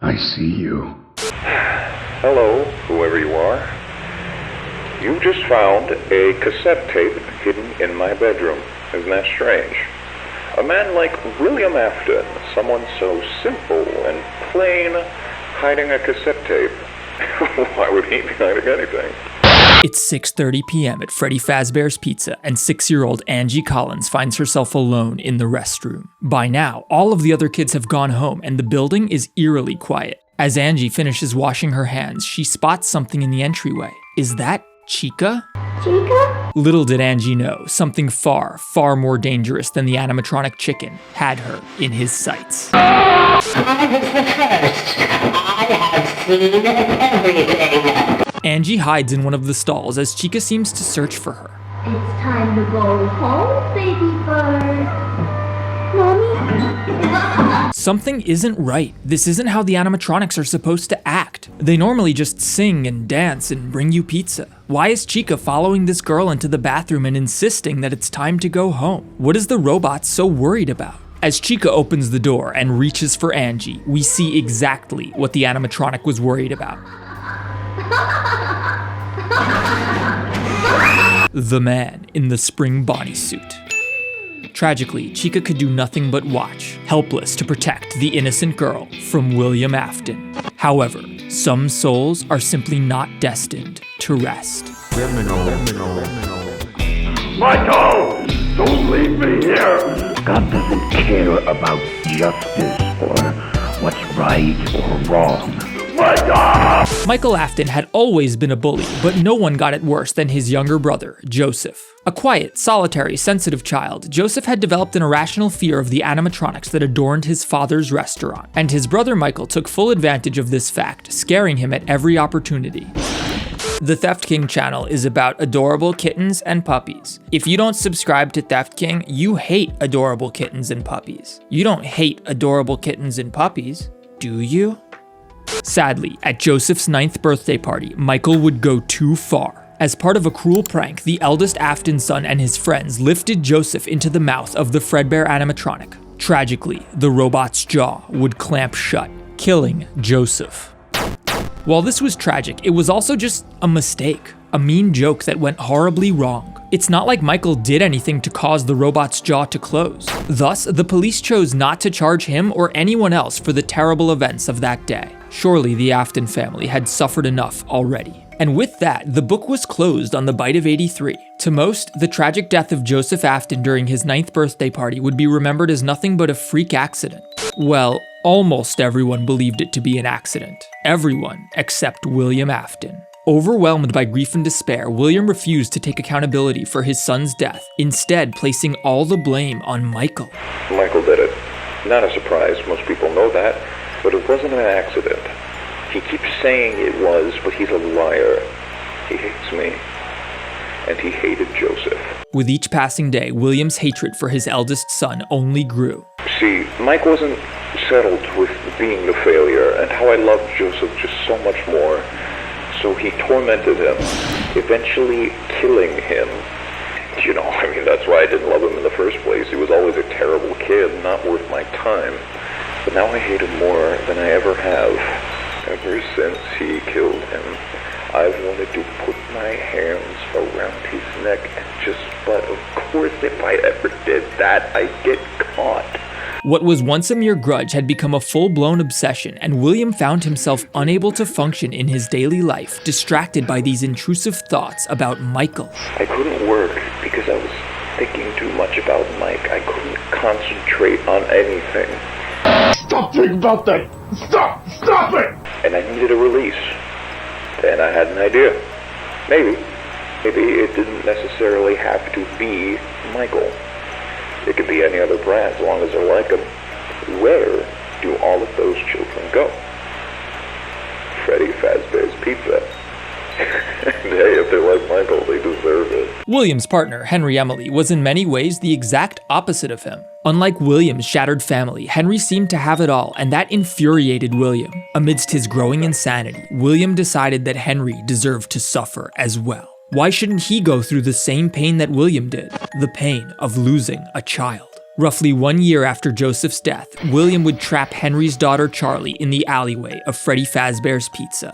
I see you. Hello, whoever you are. You just found a cassette tape hidden in my bedroom. Isn't that strange? A man like William Afton, someone so simple and plain, hiding a cassette tape. Why would he be hiding anything? It's 6:30 p.m. at Freddy Fazbear's Pizza, and 6-year-old Angie Collins finds herself alone in the restroom. By now, all of the other kids have gone home, and the building is eerily quiet. As Angie finishes washing her hands, she spots something in the entryway. Is that Chica? Chica? Little did Angie know, something far, far more dangerous than the animatronic chicken had her in his sights. I was the first. I have seen everything. Angie hides in one of the stalls as Chica seems to search for her. It's time to go home, baby bird. Mommy? Something isn't right. This isn't how the animatronics are supposed to act. They normally just sing and dance and bring you pizza. Why is Chica following this girl into the bathroom and insisting that it's time to go home? What is the robot so worried about? As Chica opens the door and reaches for Angie, we see exactly what the animatronic was worried about. The man in the spring bodysuit. Tragically, Chica could do nothing but watch, helpless to protect the innocent girl from William Afton. However, some souls are simply not destined to rest. Michael! Don't leave me here! God doesn't care about justice or what's right or wrong. Michael Afton had always been a bully, but no one got it worse than his younger brother, Joseph. A quiet, solitary, sensitive child, Joseph had developed an irrational fear of the animatronics that adorned his father's restaurant, and his brother Michael took full advantage of this fact, scaring him at every opportunity. The Theft King channel is about adorable kittens and puppies. If you don't subscribe to Theft King, you hate adorable kittens and puppies. You don't hate adorable kittens and puppies, do you? Sadly, at Joseph's 9th birthday party, Michael would go too far. As part of a cruel prank, the eldest Afton son and his friends lifted Joseph into the mouth of the Fredbear animatronic. Tragically, the robot's jaw would clamp shut, killing Joseph. While this was tragic, it was also just a mistake, a mean joke that went horribly wrong. It's not like Michael did anything to cause the robot's jaw to close. Thus, the police chose not to charge him or anyone else for the terrible events of that day. Surely the Afton family had suffered enough already. And with that, the book was closed on the Bite of 83. To most, the tragic death of Joseph Afton during his 9th birthday party would be remembered as nothing but a freak accident. Well, almost everyone believed it to be an accident. Everyone except William Afton. Overwhelmed by grief and despair, William refused to take accountability for his son's death, instead placing all the blame on Michael. Michael did it. Not a surprise, most people know that, but it wasn't an accident. He keeps saying it was, but he's a liar. He hates me. And he hated Joseph. With each passing day, William's hatred for his eldest son only grew. See, Mike wasn't settled with being the failure, and how I loved Joseph just so much more. So he tormented him, eventually killing him. You know, I mean, that's why I didn't love him in the first place. He was always a terrible kid, not worth my time. But now I hate him more than I ever have. Ever since he killed him, I've wanted to put my hands around his neck but of course, if I ever did that, I'd get caught. What was once a mere grudge had become a full-blown obsession, and William found himself unable to function in his daily life, distracted by these intrusive thoughts about Michael. I couldn't work because I was thinking too much about Mike. I couldn't concentrate on anything. Stop thinking about that! Stop it! And I needed a release. And I had an idea. Maybe it didn't necessarily have to be Michael. It could be any other brand as long as I like them. Where do all of those children go? Freddy Fazbear's Pizza. And hey, if they like Michael, they deserve it. William's partner, Henry Emily, was in many ways the exact opposite of him. Unlike William's shattered family, Henry seemed to have it all, and that infuriated William. Amidst his growing insanity, William decided that Henry deserved to suffer as well. Why shouldn't he go through the same pain that William did? The pain of losing a child. Roughly 1 year after Joseph's death, William would trap Henry's daughter Charlie in the alleyway of Freddy Fazbear's Pizza.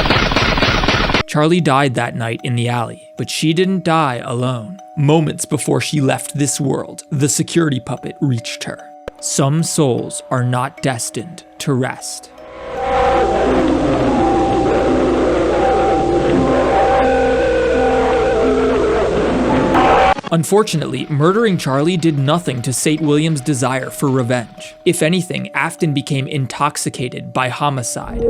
Charlie died that night in the alley, but she didn't die alone. Moments before she left this world, the security puppet reached her. Some souls are not destined to rest. Unfortunately, murdering Charlie did nothing to sate William's desire for revenge. If anything, Afton became intoxicated by homicide.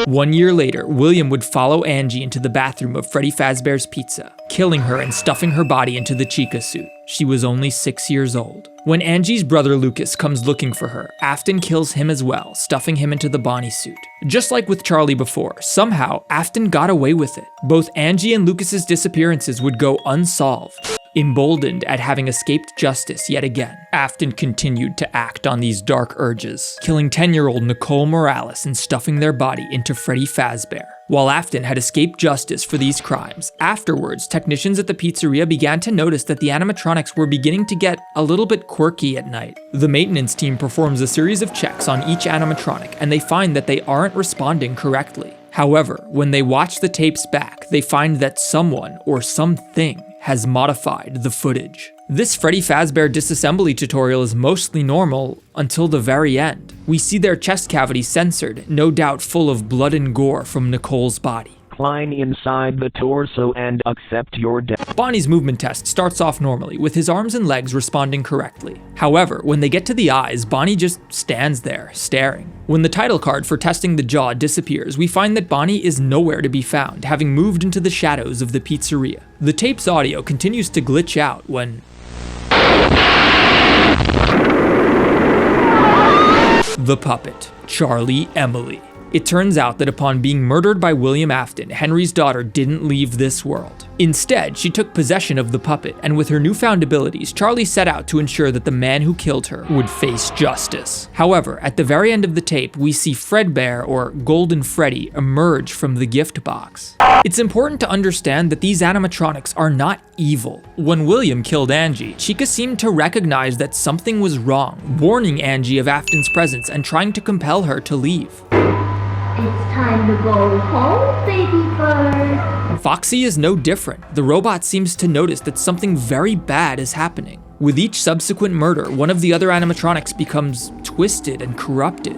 1 year later, William would follow Angie into the bathroom of Freddy Fazbear's Pizza, killing her and stuffing her body into the Chica suit. She was only 6 years old. When Angie's brother Lucas comes looking for her, Afton kills him as well, stuffing him into the Bonnie suit. Just like with Charlie before, somehow Afton got away with it. Both Angie and Lucas's disappearances would go unsolved. Emboldened at having escaped justice yet again, Afton continued to act on these dark urges, killing 10-year-old Nicole Morales and stuffing their body into Freddy Fazbear. While Afton had escaped justice for these crimes, afterwards, technicians at the pizzeria began to notice that the animatronics were beginning to get a little bit quirky at night. The maintenance team performs a series of checks on each animatronic, and they find that they aren't responding correctly. However, when they watch the tapes back, they find that someone or something has modified the footage. This Freddy Fazbear disassembly tutorial is mostly normal until the very end. We see their chest cavity censored, no doubt full of blood and gore from Nicole's body. Climb inside the torso and accept your death. Bonnie's movement test starts off normally, with his arms and legs responding correctly. However, when they get to the eyes, Bonnie just stands there, staring. When the title card for testing the jaw disappears, we find that Bonnie is nowhere to be found, having moved into the shadows of the pizzeria. The tape's audio continues to glitch out when the puppet, Charlie Emily. It turns out that upon being murdered by William Afton, Henry's daughter didn't leave this world. Instead, she took possession of the puppet, and with her newfound abilities, Charlie set out to ensure that the man who killed her would face justice. However, at the very end of the tape, we see Fredbear, or Golden Freddy, emerge from the gift box. It's important to understand that these animatronics are not evil. When William killed Angie, Chica seemed to recognize that something was wrong, warning Angie of Afton's presence and trying to compel her to leave. It's time to go home, baby bird. Foxy is no different. The robot seems to notice that something very bad is happening. With each subsequent murder, one of the other animatronics becomes twisted and corrupted.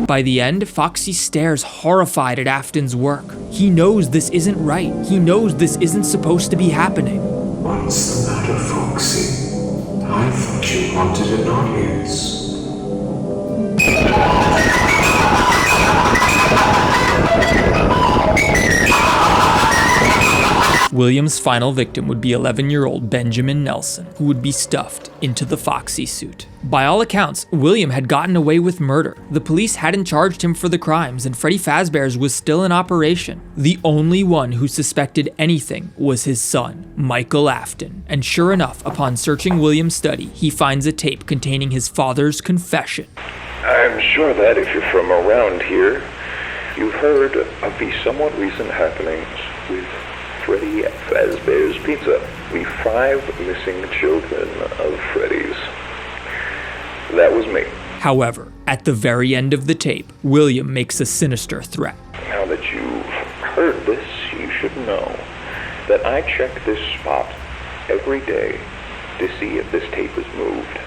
By the end, Foxy stares horrified at Afton's work. He knows this isn't right. He knows this isn't supposed to be happening. What's the matter, Foxy? I thought you wanted an audience. William's final victim would be 11-year-old Benjamin Nelson, who would be stuffed into the Foxy suit. By all accounts, William had gotten away with murder. The police hadn't charged him for the crimes, and Freddy Fazbear's was still in operation. The only one who suspected anything was his son, Michael Afton. And sure enough, upon searching William's study, he finds a tape containing his father's confession. I'm sure that if you're from around here, you've heard of the somewhat recent happenings with Freddy Fazbear's Pizza, the 5 missing children of Freddy's. That was me. However, at the very end of the tape, William makes a sinister threat. Now that you've heard this, you should know that I check this spot every day to see if this tape is moved.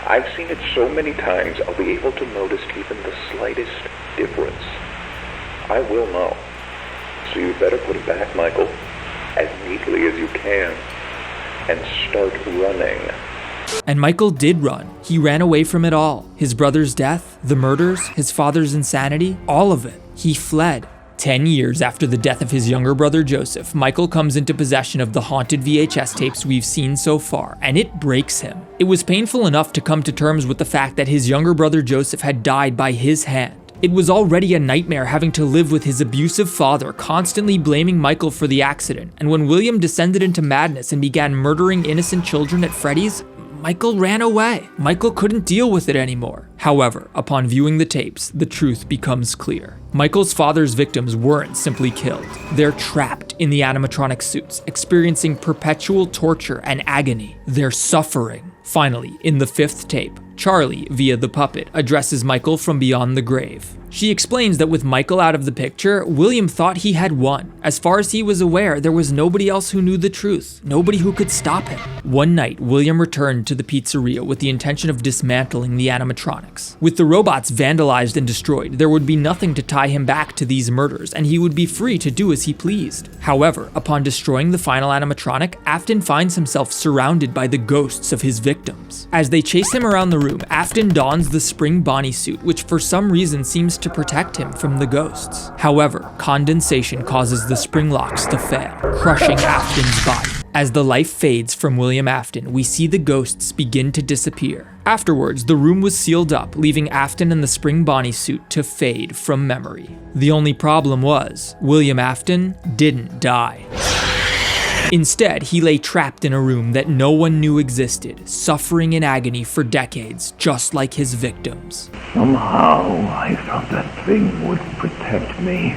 I've seen it so many times, I'll be able to notice even the slightest difference. I will know. So you better put it back, Michael, as neatly as you can, and start running. And Michael did run. He ran away from it all. His brother's death, the murders, his father's insanity, all of it. He fled. 10 years after the death of his younger brother Joseph, Michael comes into possession of the haunted VHS tapes we've seen so far, and it breaks him. It was painful enough to come to terms with the fact that his younger brother Joseph had died by his hand. It was already a nightmare having to live with his abusive father constantly blaming Michael for the accident, and when William descended into madness and began murdering innocent children at Freddy's, Michael ran away. Michael couldn't deal with it anymore. However, upon viewing the tapes, the truth becomes clear. Michael's father's victims weren't simply killed. They're trapped in the animatronic suits, experiencing perpetual torture and agony. They're suffering Finally, in the 5th tape, Charlie, via the puppet, addresses Michael from beyond the grave. She explains that with Michael out of the picture, William thought he had won. As far as he was aware, there was nobody else who knew the truth, nobody who could stop him. One night, William returned to the pizzeria with the intention of dismantling the animatronics. With the robots vandalized and destroyed, there would be nothing to tie him back to these murders, and he would be free to do as he pleased. However, upon destroying the final animatronic, Afton finds himself surrounded by the ghosts of his victims. As they chase him around the room, Afton dons the spring Bonnie suit, which for some reason seems to protect him from the ghosts. However, condensation causes the spring locks to fail, crushing Afton's body. As the life fades from William Afton, we see the ghosts begin to disappear. Afterwards, the room was sealed up, leaving Afton in the spring Bonnie suit to fade from memory. The only problem was, William Afton didn't die. Instead, he lay trapped in a room that no one knew existed, suffering in agony for decades, just like his victims. Somehow, I thought that thing would protect me.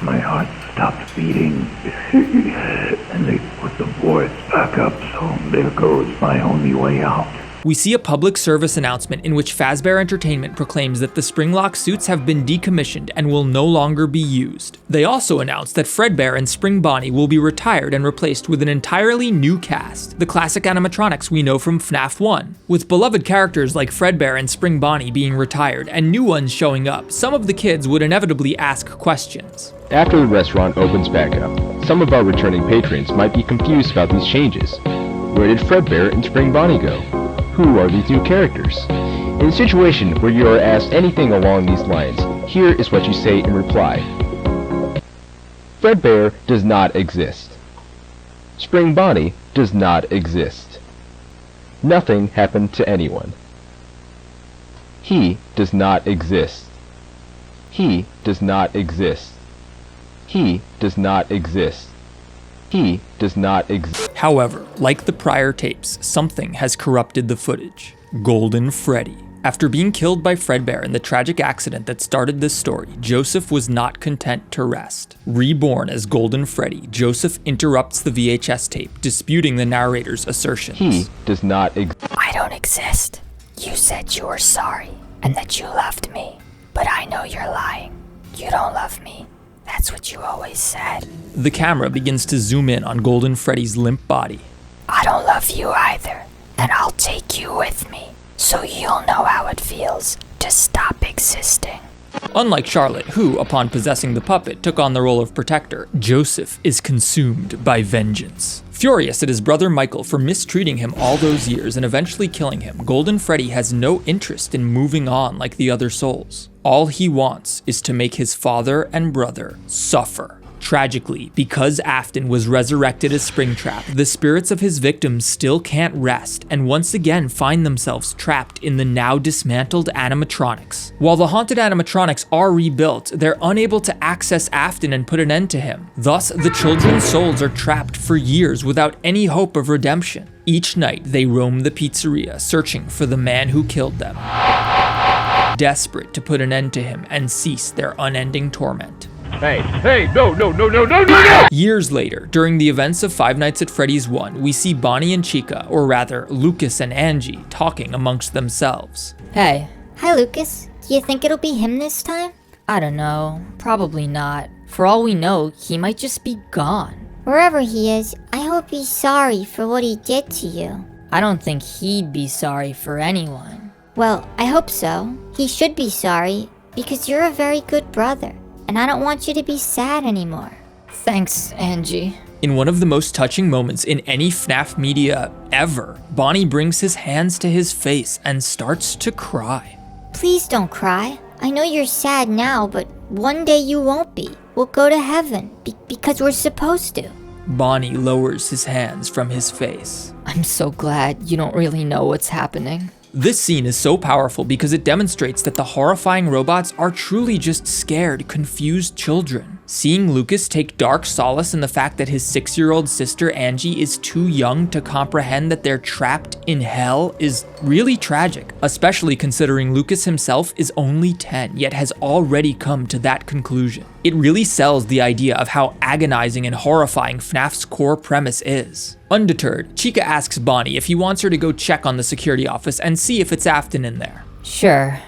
My heart stopped beating, and they put the boards back up, so there goes my only way out. We see a public service announcement in which Fazbear Entertainment proclaims that the Springlock suits have been decommissioned and will no longer be used. They also announce that Fredbear and Spring Bonnie will be retired and replaced with an entirely new cast, the classic animatronics we know from FNAF 1. With beloved characters like Fredbear and Spring Bonnie being retired and new ones showing up, some of the kids would inevitably ask questions. After the restaurant opens back up, some of our returning patrons might be confused about these changes. Where did Fredbear and Spring Bonnie go? Who are these new characters? In a situation where you are asked anything along these lines, here is what you say in reply. Fredbear does not exist. Spring Bonnie does not exist. Nothing happened to anyone. He does not exist. He does not exist. He does not exist. He does not exist. However, like the prior tapes, something has corrupted the footage. Golden Freddy. After being killed by Fredbear in the tragic accident that started this story, Joseph was not content to rest. Reborn as Golden Freddy, Joseph interrupts the VHS tape, disputing the narrator's assertions. He does not exist. I don't exist. You said you were sorry and that you loved me, but I know you're lying. You don't love me. That's what you always said. The camera begins to zoom in on Golden Freddy's limp body. I don't love you either, and I'll take you with me, so you'll know how it feels to stop existing. Unlike Charlotte, who, upon possessing the puppet, took on the role of protector, Joseph is consumed by vengeance. Furious at his brother Michael for mistreating him all those years and eventually killing him, Golden Freddy has no interest in moving on like the other souls. All he wants is to make his father and brother suffer. Tragically, because Afton was resurrected as Springtrap, the spirits of his victims still can't rest and once again find themselves trapped in the now dismantled animatronics. While the haunted animatronics are rebuilt, they're unable to access Afton and put an end to him. Thus, the children's souls are trapped for years without any hope of redemption. Each night, they roam the pizzeria, searching for the man who killed them, desperate to put an end to him and cease their unending torment. Hey, no! Years later, during the events of Five Nights at Freddy's 1, we see Bonnie and Chica, or rather, Lucas and Angie, talking amongst themselves. Hey. Hi, Lucas. Do you think it'll be him this time? I don't know. Probably not. For all we know, he might just be gone. Wherever he is, I hope he's sorry for what he did to you. I don't think he'd be sorry for anyone. Well, I hope so. He should be sorry, because you're a very good brother. And I don't want you to be sad anymore. Thanks, Angie. In one of the most touching moments in any FNAF media ever, Bonnie brings his hands to his face and starts to cry. Please don't cry. I know you're sad now, but one day you won't be. We'll go to heaven, because we're supposed to. Bonnie lowers his hands from his face. I'm so glad you don't really know what's happening. This scene is so powerful because it demonstrates that the horrifying robots are truly just scared, confused children. Seeing Lucas take dark solace in the fact that his 6-year-old sister Angie is too young to comprehend that they're trapped in hell is really tragic, especially considering Lucas himself is only 10, yet has already come to that conclusion. It really sells the idea of how agonizing and horrifying FNAF's core premise is. Undeterred, Chica asks Bonnie if he wants her to go check on the security office and see if it's Afton in there. Sure.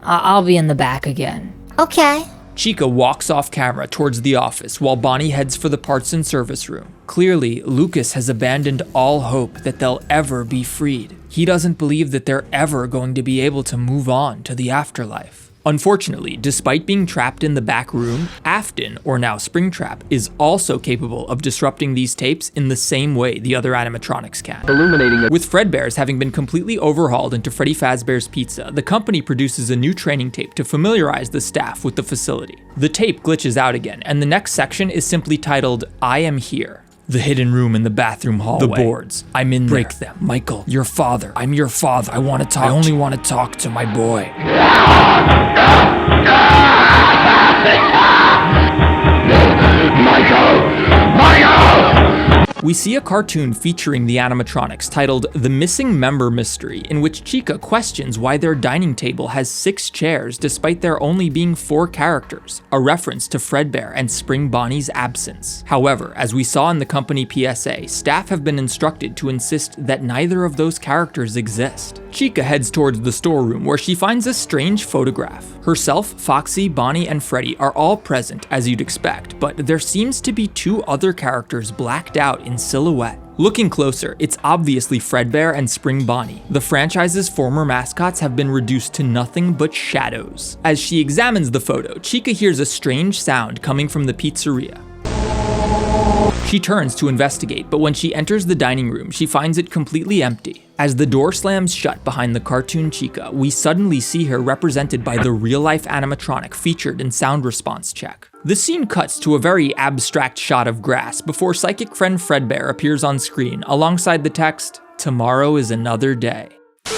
I'll be in the back again. Okay. Chica walks off camera towards the office while Bonnie heads for the parts and service room. Clearly, Lucas has abandoned all hope that they'll ever be freed. He doesn't believe that they're ever going to be able to move on to the afterlife. Unfortunately, despite being trapped in the back room, Afton, or now Springtrap, is also capable of disrupting these tapes in the same way the other animatronics can. With Fredbear's having been completely overhauled into Freddy Fazbear's Pizza, the company produces a new training tape to familiarize the staff with the facility. The tape glitches out again, and the next section is simply titled, "I Am Here." The hidden room in the bathroom hallway. The boards. I'm in there. Break them. Michael, your father. I'm your father. I want to talk. I only want to talk to my boy. We see a cartoon featuring the animatronics titled The Missing Member Mystery, in which Chica questions why their dining table has 6 chairs despite there only being 4 characters, a reference to Fredbear and Spring Bonnie's absence. However, as we saw in the company PSA, staff have been instructed to insist that neither of those characters exist. Chica heads towards the storeroom where she finds a strange photograph. Herself, Foxy, Bonnie, and Freddy are all present as you'd expect, but there seems to be 2 other characters blacked out in silhouette. Looking closer, it's obviously Fredbear and Spring Bonnie. The franchise's former mascots have been reduced to nothing but shadows. As she examines the photo, Chica hears a strange sound coming from the pizzeria. She turns to investigate, but when she enters the dining room, she finds it completely empty. As the door slams shut behind the cartoon Chica, we suddenly see her represented by the real-life animatronic featured in Sound Response Check. The scene cuts to a very abstract shot of grass before psychic friend Fredbear appears on screen alongside the text, "Tomorrow is another day.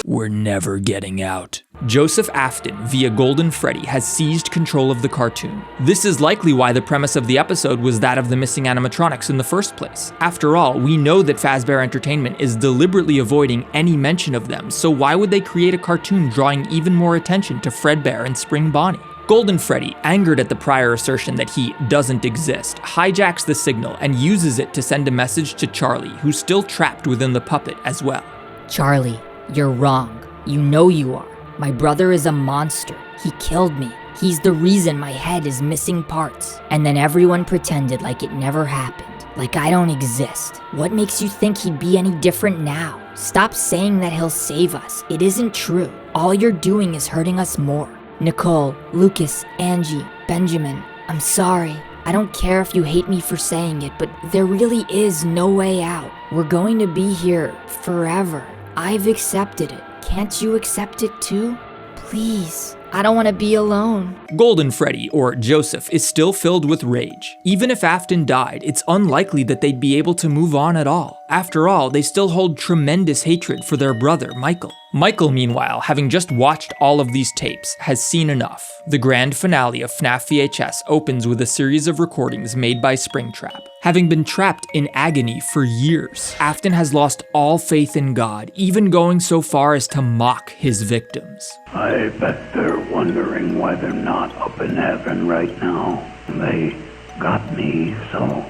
We're never getting out." Joseph Afton, via Golden Freddy, has seized control of the cartoon. This is likely why the premise of the episode was that of the missing animatronics in the first place. After all, we know that Fazbear Entertainment is deliberately avoiding any mention of them, so why would they create a cartoon drawing even more attention to Fredbear and Spring Bonnie? Golden Freddy, angered at the prior assertion that he doesn't exist, hijacks the signal and uses it to send a message to Charlie, who's still trapped within the puppet as well. Charlie, you're wrong. You know you are. My brother is a monster. He killed me. He's the reason my head is missing parts. And then everyone pretended like it never happened, like I don't exist. What makes you think he'd be any different now? Stop saying that he'll save us. It isn't true. All you're doing is hurting us more. Nicole, Lucas, Angie, Benjamin, I'm sorry. I don't care if you hate me for saying it, but there really is no way out. We're going to be here forever. I've accepted it. Can't you accept it too? Please. I don't want to be alone. Golden Freddy, or Joseph, is still filled with rage. Even if Afton died, it's unlikely that they'd be able to move on at all. After all, they still hold tremendous hatred for their brother, Michael. Michael, meanwhile, having just watched all of these tapes, has seen enough. The grand finale of FNAF VHS opens with a series of recordings made by Springtrap. Having been trapped in agony for years, Afton has lost all faith in God, even going so far as to mock his victims. I bet they're wondering why they're not up in heaven right now. They got me, so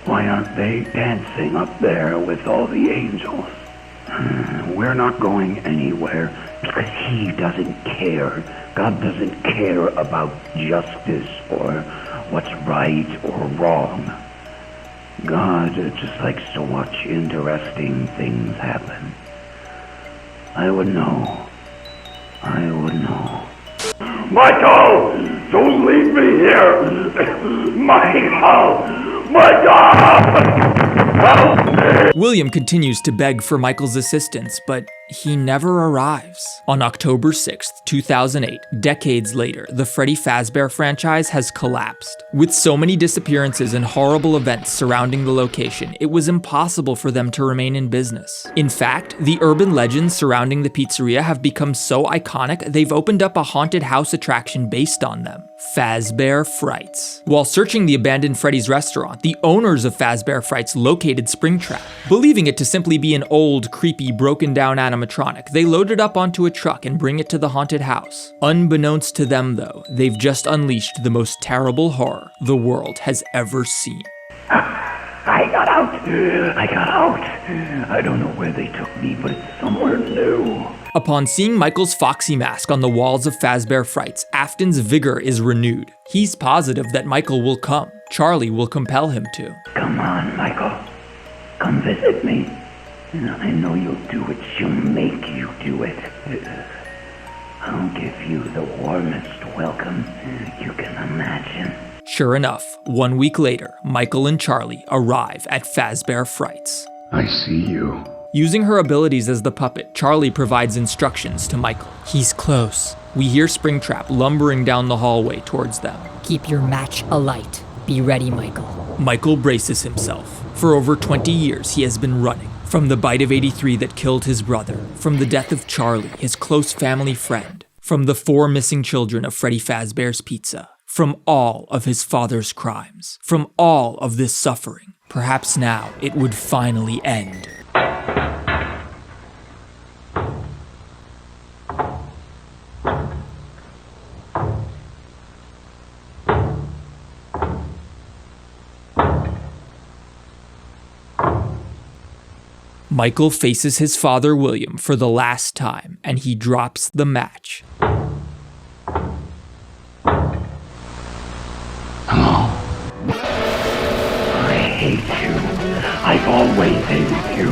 why aren't they dancing up there with all the angels? We're not going anywhere because he doesn't care. God doesn't care about justice or what's right or wrong. God just likes to watch interesting things happen. I would know. I would know. Michael! Don't leave me here! Michael! Michael! Help me! William continues to beg for Michael's assistance, but he never arrives. On October 6th, 2008, decades later, the Freddy Fazbear franchise has collapsed. With so many disappearances and horrible events surrounding the location, it was impossible for them to remain in business. In fact, the urban legends surrounding the pizzeria have become so iconic, they've opened up a haunted house attraction based on them. Fazbear Frights. While searching the abandoned Freddy's restaurant, the owners of Fazbear Frights located Springtrap. Believing it to simply be an old, creepy, broken down animatronic, they load it up onto a truck and bring it to the haunted house. Unbeknownst to them though, they've just unleashed the most terrible horror the world has ever seen. I got out! I don't know where they took me, but it's somewhere new. Upon seeing Michael's foxy mask on the walls of Fazbear Frights, Aftons' vigor is renewed. He's positive that Michael will come. Charlie will compel him to. Come on, Michael. Come visit me. I know you'll do what she'll make you do it. I'll give you the warmest welcome you can imagine. Sure enough, 1 week later, Michael and Charlie arrive at Fazbear Frights. I see you. Using her abilities as the puppet, Charlie provides instructions to Michael. He's close. We hear Springtrap lumbering down the hallway towards them. Keep your match alight. Be ready, Michael. Michael braces himself. For over 20 years, he has been running. From the bite of 83 that killed his brother, from the death of Charlie, his close family friend, from the 4 missing children of Freddy Fazbear's Pizza, from all of his father's crimes, from all of this suffering. Perhaps now it would finally end. Michael faces his father William for the last time, and he drops the match. Hello. I hate you. I've always hated you.